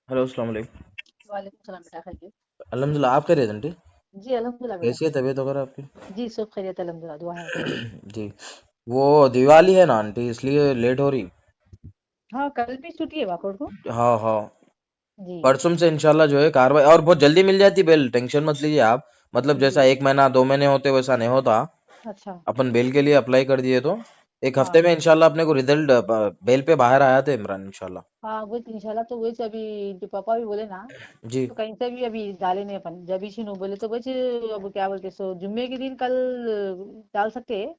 Hello, अस्सलाम वालेकुम। वालेकुम सलाम बेटा खैरियत। अल्हम्दुलिल्लाह, आप खैरियत आंटी? जी अल्हम्दुलिल्लाह बेटा। कैसी है तबीयत वगैरह आपकी? जी सब खैरियत अल्हम्दुलिल्लाह, दुआ है आपकी। जी। वो दिवाली है ना आंटी, इसलिए लेट हो रही। हाँ कल भी छुट्टी है वाकोड़ को। हाँ हाँ। जी। परसों से इंशाल्लाह जो है कार्रवाई, और बहुत जल्दी मिल जाती बेल, टेंशन मत लीजिए आप। मतलब जैसा जी। 1 महीना 2 महीने होते वैसा नहीं होता। अच्छा। अपन बेल के लिए अप्लाई कर दिए तो 1 हफ्ते हाँ में इंशाल्लाह अपने को रिजल्ट बेल पे बाहर आया था इमरान, इंशाल्लाह। हाँ वो तो इंशाल्लाह, तो वही से अभी जो पापा भी बोले ना, जी। तो कहीं से भी अभी डाले नहीं अपन, जब भी सुनो बोले तो बस अब क्या बोलते सो जुम्मे के दिन कल डाल सकते हैं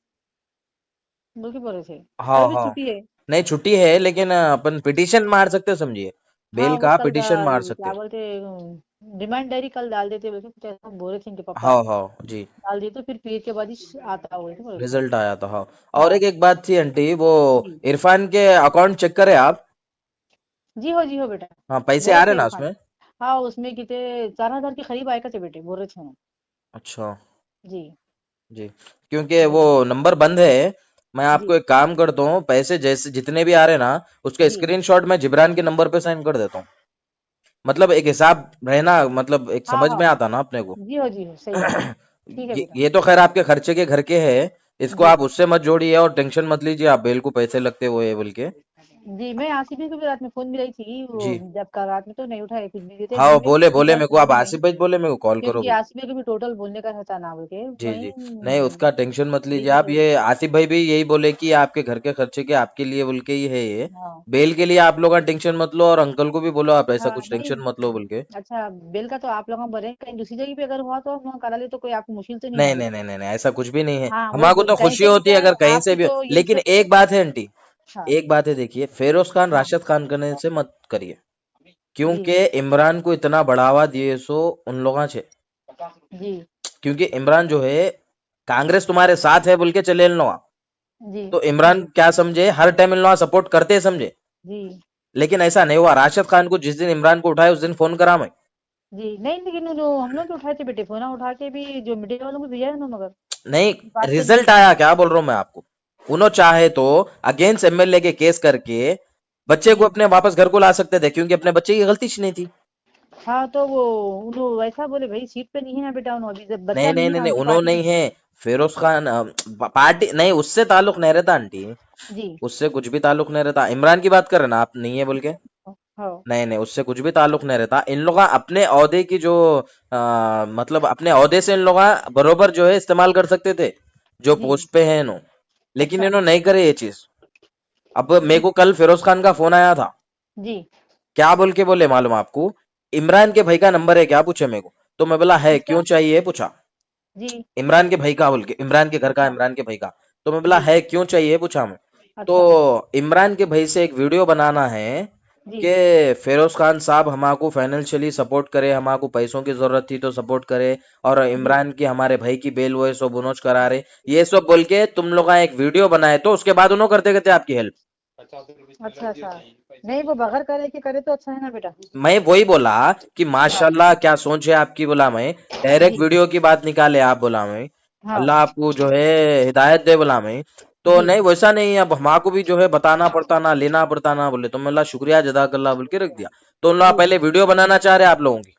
बोल के बोले थे। हाँ कल भी हाँ। छुट्टी है। नहीं, छुट्टी है लेकिन अपन पिटीशन मार सकते हैं, समझिए। हाँ बेल वो का कल पिटीशन मार सकते क्या हैं। बोलते डिमांड डायरी कल डाल देते बोल के कुछ ऐसा बोल रहे थे इनके पापा। हाँ हाँ जी। डाल दिए तो फिर पीर के बाद ही आता बोल के बोले थे। रिजल्ट आया था, हाँ। और हाँ। एक बात थी आंटी, वो जी। इरफान के अकाउंट चेक करें आप? जी हो बेटा। हाँ, पैसे बोल आ रहे रहे थे ना इरफान। उसमें? हाँ उसमें कितने 4,000 के करीब आएगा थे बेटे, बोल रहे थे वो। अच्छा। जी। जी। क्योंकि वो जी। नंबर बंद है। मैं जी। आपको एक काम करता हूँ, पैसे जैसे जितने भी आ रहे ना, उसके जी। स्क्रीनशॉट मैं जिब्रान के नंबर पे सेंड कर देता हूँ। मतलब एक हिसाब रहना, मतलब एक हाँ समझ हाँ। में आता ना अपने को। जी हो सही बात है। ठीक है बेटा। ये तो खैर आपके खर्चे के घर के है। इसको जी। आप उससे मत जोड़िए और टेंशन मत लीजिए, आप बेल को पैसे लगते वो ये बोल के। जी मैं आसिफ भाई को भी रात में फोन मिलाई थी वो, जी। जब कल रात में तो नहीं उठाए, कुछ बिजी थे, हाँ, दिन में भी बोले तीन बोले चार मेरे को, फोन आप किए नहीं। आसिफ भाई बोले मेरे को कॉल करो क्योंकि बोल के। आसिफ भाई को भी टोटल बोलने का रहता ना बोल के जी, जी। वही। नहीं, उसका टेंशन मत लीजिए बिजी आप। थे। ये आसिफ भाई भी यही बोले कि आपके घर के खर्चे के आपके लिए बोल के ही है ये। हाँ। बेल के लिए आप लोग का टेंशन मत लो, और अंकल को भी बोलो आप ऐसा हाँ कुछ नहीं। टेंशन मत लो बोल के। अच्छा बेल का तो आप लोग भरे, कहीं दूसरी जगह पे अगर हुआ तो हम लोग करा ले तो कोई आपको मुश्किल तो नहीं नहीं ना नहीं बेटा। नहीं नहीं नहीं, ऐसा कुछ भी नहीं है। हाँ वो हमारे तो कहीं खुशी से भी होती है क्या अगर कहीं से आपकी भी हो। तो यही लेकिन सोच है। एक बात है आंटी, हाँ। एक बात है, देखिए, फेरोज खान हाँ। राशिद खान करने से मत करिए। जी। क्योंकि इमरान को इतना बढ़ावा दिए सो उन लोगों से। जी। क्योंकि इमरान जो है, कांग्रेस तुम्हारे साथ है बोल के चले इन लोग। जी। तो इमरान क्या समझे, हर टाइम इन लोग सपोर्ट करते समझे। जी। लेकिन ऐसा नहीं हुआ। राशिद खान को जिस दिन इमरान को उठाए उस दिन फोन करा मैं। जी नहीं, लेकिन वो जो हम लोग भी उठाए थे बेटे, फोन उठा के भी जो मीडिया वालों को दिया है ना, मगर नहीं, बात करने के रिजल्ट लिए। आया, क्या बोल रहा हूं मैं आपको। उन्होंने चाहे तो अगेंस्ट एमएलए के केस करके बच्चे को जी। अपने वापस घर को ला सकते थे, क्योंकि अपने बच्चे की गलती नहीं थी। हाँ तो वो उन्होंने वैसा बोले भाई सीट पे नहीं है ना बेटा, उन्होंने अभी जब नहीं बच्चा नहीं नहीं है नहीं ना नहीं, उनकी उन्होंने पार्टी नहीं में। है। फिरोज खान पार्टी नहीं, उससे ताल्लुक नहीं रहता आंटी। जी। उससे कुछ भी ताल्लुक नहीं रहता। इमरान की बात कर रहे ना आप, नहीं है बोल के? हाँ। नहीं नहीं, उससे कुछ भी ताल्लुक नहीं रहता। इन लोग अपने ओहदे की जो मतलब अपने ओहदे से इन लोग बरोबर जो है इस्तेमाल कर सकते थे, जो जी। पोस्ट पे है इन्हों। लेकिन अच्छा। इन्होंने नहीं करे ये चीज। अब मेरे जी। को कल फिरोज खान का फोन आया था। जी। क्या बोल के बोले मालूम आपको? इमरान के भाई का नंबर है क्या, पूछे मेरे को। तो मैं बोला है, किसका? क्यों चाहिए पूछा। जी। इमरान के भाई का बोल के, इमरान के घर का, अच्छा। इमरान के भाई का। तो मैं बोला जी। है, क्यों चाहिए पूछा मैं। तो अच्छा। इमरान के भाई से एक वीडियो बनाना है जी। कि फिरोज खान साहब हमारे फाइनेंशियली सपोर्ट करे, हमारे पैसों की जरूरत थी तो सपोर्ट करे। और जी। इमरान की हमारे भाई की बेल वो है सो बुनोज करा रहे, ये सब बोल के तुम लोग एक वीडियो बनाए, तो उसके बाद उन्होंने करते करते आपकी हेल्प। अच्छा नहीं, वो बगैर करे कि करे तो अच्छा है ना बेटा। मैं वही बोला कि हाँ। माशाल्लाह क्या सोच है आपकी, बोला मैं। डायरेक्ट जी। वीडियो की बात निकाले आप, बोला मैं। हाँ। अल्लाह आपको जो है हिदायत दे, बोला मैं। तो जी। नहीं, वैसा नहीं है, अब हमारे भी जो है बताना पड़ता ना, लेना पड़ता ना, बोले तो मैं बोला शुक्रिया जज़ाकल्लाह बोल के रख दिया। तो उन लोग जी। पहले वीडियो बनाना चाह रहे आप लोगों की।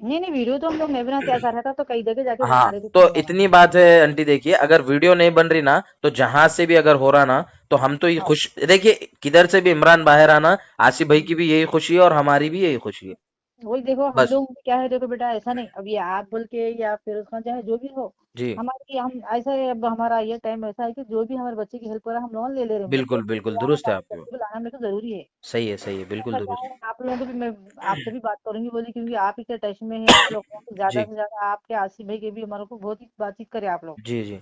नहीं नहीं, वीडियो तो हम लोग नहीं बनाते, ऐसा रहता तो कई जगह जाके हाँ, बता रहे थे तो क्यों बनाना। इतनी बात है आंटी, देखिए, अगर वीडियो नहीं बन रही ना, तो जहां से भी अगर हो रहा ना, तो हम तो ये हाँ। खुश, देखिए, किधर से भी इमरान बाहर आना, आसिफ भाई की भी यही खुशी है और हमारी भी यही खुशी है। वही देखो हम बस। लोग क्या है, देखो बेटा ऐसा नहीं, अब ये आप बोल के या फिरोज खान चाहे जो भी हो, जी। हमारी हम ऐसा है, अब हमारा ये टाइम ऐसा है कि जो भी हमारे बच्चे की हेल्प कर रहा है हम लोग ले ले रहे हैं, हम लोग को बिल्कुल बिल्कुल बुलाना दुरुस्त है आपकी बात। करके बुलाना मेरे को जरूरी है। सही है, बिल्कुल ऐसा क्या दुरुस्त। है, आप लोगों को भी मैं आपसे भी बात करूंगी बोली, क्योंकि आप ही के टच में है, आप लोग ज्यादा जी से ज्यादा आपके आसिफ भाई के भी हमारे को बहुत ही बातचीत करे आप लोग। जी जी।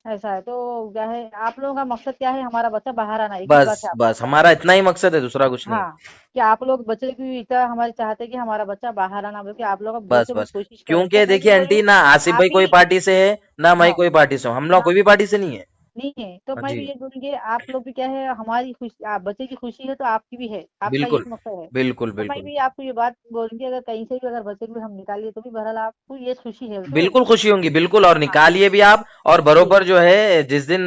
ऐसा है तो क्या है, आप लोगों का मकसद क्या है, हमारा बच्चा बाहर आना, एक ही बस बात है आप बस, लोगों का। हमारा इतना ही मकसद है, दूसरा कुछ नहीं। हाँ। कि आप लोग बच्चे की इतना हमारे चाहते हैं कि हमारा बच्चा बाहर आना, बल्कि आप लोग बहुत बस से बड़ी बस। कोशिश करे, क्योंकि कैसा है कि देखिए बोले आंटी, ना आसिफ आप भाई कोई ही। पार्टी से है, ना मैं हाँ। कोई पार्टी से हूँ, हम लोग ना कोई भी पार्टी से नहीं है। नहीं है तो हाँ मैं जी। भी ये बोलूंगी, आप लोग भी क्या है, हमारी खुशी, आप बच्चे की खुशी है तो आपकी भी है, आपका बिल्कुल एक मकसद है। बिल्कुल तो मैं बिल्कुल। भी आपको ये बात बोलूंगी, अगर कहीं से भी अगर बच्चे को भी हम निकालिए तो भी बहरहाल आपको ये खुशी है तो। बिल्कुल खुशी होंगी, बिल्कुल, और हाँ। निकालिए भी आप। और जी। बरोबर जो है जिस दिन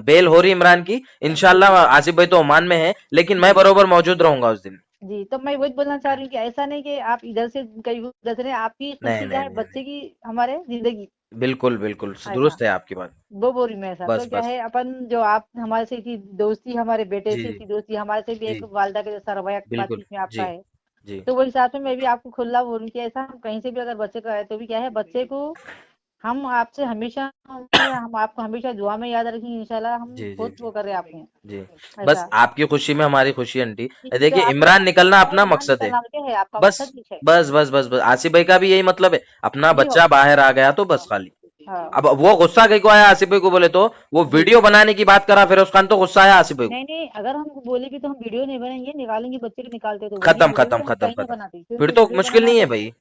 बेल हो रही इमरान की, जी। इंशाल्लाह आसिफ भाई तो ओमान में है, लेकिन मैं जी। बरोबर मौजूद रहूंगा उस दिन। जी, तो मैं वही बोलना चाह रही हूँ कि ऐसा नहीं कि आप इधर से कहीं उधर से नहीं, आपकी नहीं खुशी क्या नहीं है, नहीं बच्चे नहीं, की, हमारे जिंदगी, बिल्कुल बिल्कुल ऐसा दुरुस्त है आपकी बात। वो बोल रही मैं। ऐसा तो बस क्या बस। है, अपन जो आप हमारे से थी दोस्ती, हमारे बेटे जी से जी थी दोस्ती, हमारे से भी एक जी वालदा के जैसा रवैया बिल्कुल। बातचीत में आपका जी है। जी तो वही हिसाब से मैं भी आपको खुला बोलूँ कि ऐसा हम कहीं से भी अगर बच्चे का है तो भी क्या है, बच्चे को हम आपसे हमेशा, हम आपको हमेशा दुआ में याद रखेंगे इंशाल्लाह। हम जी जी बहुत जी वो कर रहे हैं आपके, जी। बस ऐसा। आपकी खुशी में हमारी खुशी आंटी। तो देखिए आपको इमरान निकलना क्या है, अपना इमरान मकसद है। निकलना क्या है, आपका बस मकसद ठीक है। बस बस बस बस आसिफ भाई का भी यही मतलब है, अपना जी हो। बच्चा बाहर आ गया तो बस हाँ खाली। हाँ। अब वो गुस्सा कहीं को आया आसिफ भाई को बोले तो, वो जी। वीडियो बनाने की बात करा, फिर उसका तो गुस्सा आया आसिफ भाई को। नहीं नहीं, अगर हम बोले भी तो हम वीडियो नहीं बनाएंगे, निकालेंगे बच्चे को निकालते तो वही खत्म वीडियो भी खत्म तो हम खत्म कहीं नहीं खत्म। बनाते, फिर क्योंकि तो वीडियो मुश्किल बनाना नहीं है तो। भाई।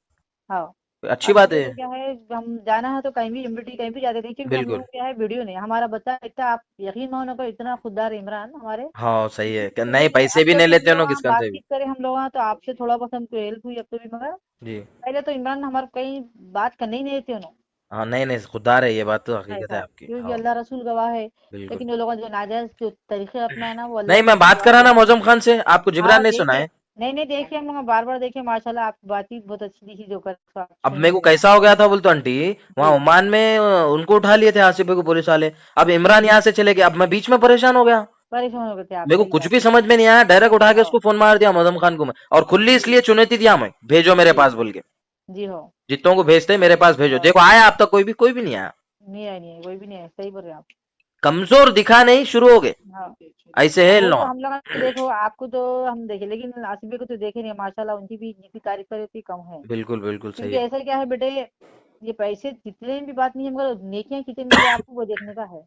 हाँ। अच्छी अब बात है। देखो क्या है, हम जाना है तो कहीं भी एमबीटी कहीं भी जाते थे, क्योंकि हम बिल्कुल। लोग क्या है, वीडियो नहीं, हमारा बच्चा इतना, आप यकीन मानो को इतना खुददार है इमरान हमारे। हाँ सही है कि तो नहीं, बोलिए, पैसे अब भी तो नहीं भी हम लेते लोग उन्होंने वहाँ किसकन से भी। बातचीत करें, हम लोग वहाँ तो आपसे थोड़ा बहुत हमको हेल्प हुई अब तो भी, मगर जी। पहले तो इमरान हमारे कहीं बात करने ही नहीं देते उन्होंने, हाँ नहीं नहीं खुदा है, ये बात तो हकीकत है ऐसा। आपकी, क्योंकि हाँ। अल्लाह रसूल गवाह है। बिल्कुल। लेकिन वो लोगों ने जो नाजायज जो तरीके अपनाए ना, वो अल्लाह नहीं के मैं रसूल बात गवाह करा ना गुनाह है। मौजम खान से, आपको जिब्रान हाँ नहीं सुना देखिए, है। नहीं नहीं, देखिए हम लोग बार बार देखे, माशाल्लाह आपकी बातचीत बहुत अच्छी दिखी, जो कर अब सुने मेरे हम को लोग वहाँ। कैसा हो गया था बोल तो आंटी, वहां जी। ओमान में उनको उठा लिए थे आसिफ भाई को पुलिस वाले। अब इमरान यहाँ से चले गए, अब मैं बीच में परेशान हो गया। परेशान हो गए थे आप, मेरे को सही कुछ बात भी है। समझ में नहीं आया, डायरेक्ट उठा के हाँ। उसको फोन मार दिया मौजम खान को मैं, और खुली जी। इसलिए चुनौती दिया मैं, भेजो मेरे जी। पास बोल के। जी हो। जितनों को भेजते मेरे पास भेजो, हाँ। देखो आया अब तक कोई भी नहीं आया। नहीं आए, नहीं आए, कोई भी नहीं है, सही बोल रहे हैं आप। कमजोर दिखा नहीं, शुरू हो गए। हाँ। ऐसे अब है इन वो तो लोग। हम लोग तो देखो, आपको तो हम देखे, लेकिन आसिफे को तो देखे नहीं, माशाल्लाह उनकी भी जितनी तारीफ करे उतनी कम है। बिल्कुल बिल्कुल सही क्योंकि है। ऐसा क्या है बेटे, ये पैसे जितने भी बात नहीं है, मगर नेकियां कितनी मिले आपको वो देखने का है।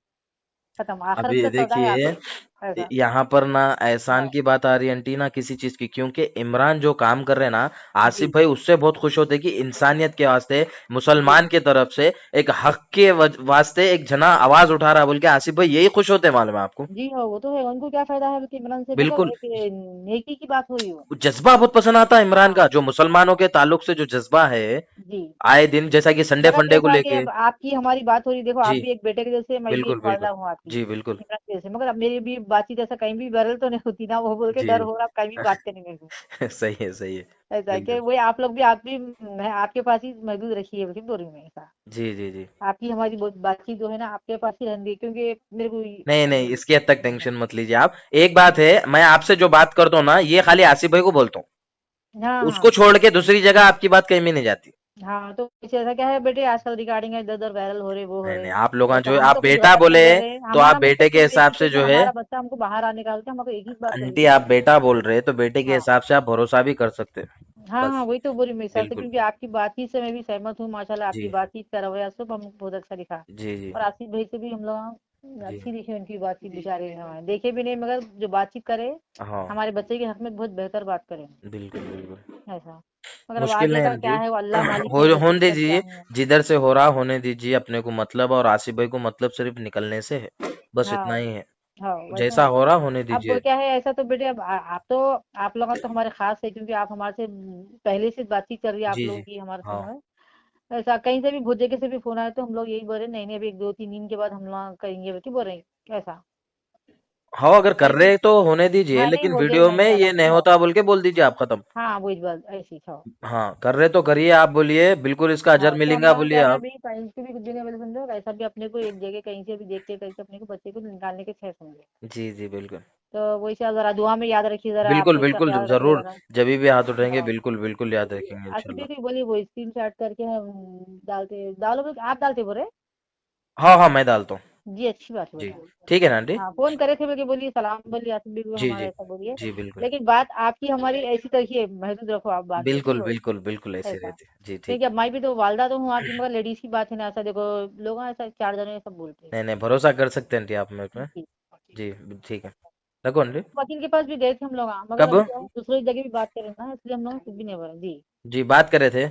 खत्म, आखिरत अभी का सौदा है देखिए, आखिरत, ऐसा। यहाँ पर ना एहसान हाँ। की बात आ रही है आंटी, ना किसी चीज की, क्योंकि इमरान जो काम कर रहे हैं ना, जी। आसिफ भाई उससे बहुत खुश होते कि इंसानियत के वास्ते, जी। मुसलमान की तरफ से एक हक के वास्ते एक जना आवाज उठा रहा है बोल के आसिफ भाई यही खुश होते हैं, मालूम है आपको। जी हाँ, वो तो है, उनको क्या फायदा है कि इमरान से, मतलब बिल्कुल। एक नेकी की बात हो रही हो। जज्बा बहुत पसंद आता है इमरान का, हाँ। जो मुसलमानों के ताल्लुक से जो जज्बा है, जी। आए दिन जैसा कि संडे मतलब फंडे को ऐसा है कि लेके। अब आपकी हमारी बात हो रही, देखो आप जी भी एक बेटे के जैसे, मैं भी एक बिल्कुल वालदा बिल्कुल। हूँ आपकी, जी बिल्कुल। इमरान के जैसे, मगर अब मेरी भी बातचीत ऐसा कहीं भी वायरल तो नहीं होती ना, वो बोल के डर जी। हो रहा, अब कहीं भी बात करने में भी। सही है सही है। ऐसा है कि बिल्कुल। वही आप लोग भी, आप भी, मैं आपके पास ही महदूद रखी है, बोल रही हूँ मैं, ऐसा। जी जी जी। आपकी हमारी बहुत बातचीत जो है ना, आपके पास ही रहती है, क्योंकि मेरे को नहीं नहीं इसकी हद तक टेंशन मत लीजिए आप। एक बात है, मैं आपसे जो बात करता हूँ ना, ये खाली आसिफ भाई को बोलता हूँ, हाँ उसको हाँ। छोड़ के दूसरी जगह आपकी बात कहीं भी नहीं जाती। हाँ, तो कुछ ऐसा क्या है बेटे, आजकल रिगार्डिंग इधर उधर वायरल हो रहे, वो हो नहीं रहे। नहीं आप लोग ऐसा जो है, हम आप तो कुछ बेटा गलत नहीं बोले, बोल रहे, तो आप हमारा बेटे मकसद के सिर्फ एक हिसाब ही से है कि जो है, हमारा बच्चा हमको बाहर आने निकाल के, हमको एक ही बात कही आंटी है। आप बेटा बोल रहे तो बेटे के हाँ हिसाब से आप भरोसा भी कर सकते हैं। हाँ हाँ, बस। वही तो बोली मेरे हिसाब से, बिल्कुल। क्योंकि आपकी बातचीत से मैं भी सहमत हूँ, माशाल्लाह आपकी जी बातचीत का रवैया सब हमको बहुत अच्छा दिखा। जी जी और आसिफ भाई से भी हम लोग जी। अच्छी दिखी उनकी बातचीत, बेचारे देखे भी नहीं, मगर जो बातचीत करे, हाँ हमारे बच्चे के हक में बहुत बेहतर बात करें, बिल्कुल बिल्कुल। ऐसा। मगर अब मुश्किल आगे नहीं का क्या आंटी। है, वो अल्लाह मालिक हो है, नसीब होने का क्या दीजिए, है। जिधर से हो रहा होने दीजिए, अपने को मतलब, और आसिफ भाई को मतलब सिर्फ निकलने से है, बस हाँ। इतना ही है। हाँ वैसा जैसा है। हो रहा होने अब दीजिए। क्या है, ऐसा तो बेटे, अब आप तो, आप लोग तो हमारे खास है, क्योंकि आप हमारे से पहले से बातचीत कर रही है, आप जी लोगों जी। की हमारे हाँ संग। ऐसा कहीं से भी बहुत जगह से भी फोन आया तो हम लोग यही बोल रहे, नहीं नहीं, अभी एक दो तीन दिन के बाद हम लोग करेंगे, बल्कि बोल रहे हैं, ऐसा। हाँ अगर कर लेकिन रहे तो होने दीजिए, हाँ, नहीं लेकिन बोल रहे वीडियो मैं में इंशाल्लाह ये नहीं करूंगा। होता बोल के बोल दीजिए आप, खत्म। हाँ वही बात ऐसी था। हाँ कर रहे तो करिए, आप बोलिए बिल्कुल इसका अजर हाँ, तो हम मिलेगा लोग बोलिए क्या है, आप। अभी कहीं से भी कुछ भी नहीं बोले समझो, ऐसा भी अपने को एक जगह कहीं से भी देख के, कहीं से अपने को बच्चे को निकालने के छह समझो। जी जी बिल्कुल। तो वही से जरा दुआ में याद रखिए, जरा आप बिल्कुल उसका बिल्कुल ख्याल रखिए जरूर, जरा। जब भी हाथ उठाएंगे हाँ। बिल्कुल बिल्कुल याद रखेंगे आसिफ इंशाल्लाह। भी बोलिए, वो स्क्रीन शॉट करके हम डालते, डालो आप डालते बोले। हाँ हाँ मैं डालता हूँ। जी, अच्छी बात है जी बेटा। ठीक है ना आंटी। हाँ, फोन करे थे बोलिए, बोलिए सलाम बोलिए, आसिफ भी को जी हमारा जी ऐसा बोलिए। जी बिल्कुल लेकिन बात आपकी हमारी ऐसी रखिए, महदूद रखो आप बात को, ठीक बिल्कुल हो, बिल्कुल बिल्कुल ऐसे ऐसा। रहते, जी ठीक क्योंकि है। अब मैं भी तो वालदा तो हूँ आपकी, मगर लेडीज की बात है ना, ऐसा देखो, लोग हैं ऐसा, चार जने सब बोलते हैं। नहीं नहीं भरोसा कर सकते हैं आंटी आप मेरे पे। जी। जी ठीक है। रखो आंटी। वकील के पास भी गए थे हम लोग, मगर कब? अब क्या है, दूसरी जगह भी बात करें ना, इसलिए हम लोग कुछ भी नहीं बोले जी। जी बात करे थे।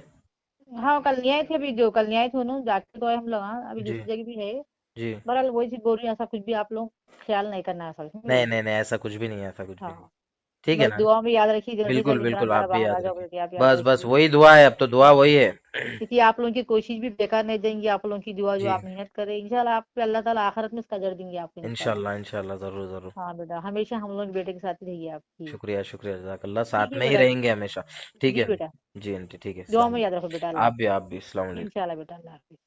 हाँ, कल नहीं आए थे, अभी जो कल नहीं आए थे उन्होंने जाके तो आए हम लोग, हाँ अभी जी दूसरी जगह भी है। जी। बहरहाल वही चीज बोल रही हूँ, ऐसा कुछ भी आप लोग ख्याल नहीं करना है, असल नहीं समझे। नहीं नहीं ऐसा कुछ भी नहीं है, ऐसा कुछ भी नहीं। हाँ। ठीक है बस ना। दुआ में याद रखिए, जल्दी से बिल्कुल जल्दी बिल्कुल, इंसान आप सारा भी बाहर आ याद जाओ रखिए। करके आप याद बस बस रखिए। वही दुआ है, अब तो दुआ वही है। क्योंकि आप लोगों की कोशिश भी बेकार नहीं जाएंगी, आप लोगों की दुआ जो जी, आप मेहनत करें इंशाल्लाह आप पे अल्लाह ताला आखिरत में इसका अजर देंगे आपको इंशाल्लाह। इंशाल्लाह इंशाल्लाह, जरूर जरूर। हाँ बेटा, हमेशा हम लोग बेटे के साथ ही रहिए आपकी। शुक्रिया शुक्रिया, जज़ाकल्लाह, ठीक साथ है में ही बेटा। रहेंगे हमेशा। ठीक जी है। बेटा, जी आंटी, ठीक है, दुआ अस्सलाम में याद वालेकुम। रखो बेटा, अल्लाह आप भी, आप भी, अस्सलाम हाफिज। वालेकुम। इंशाल्लाह बेटा, अल्लाह हाफिज।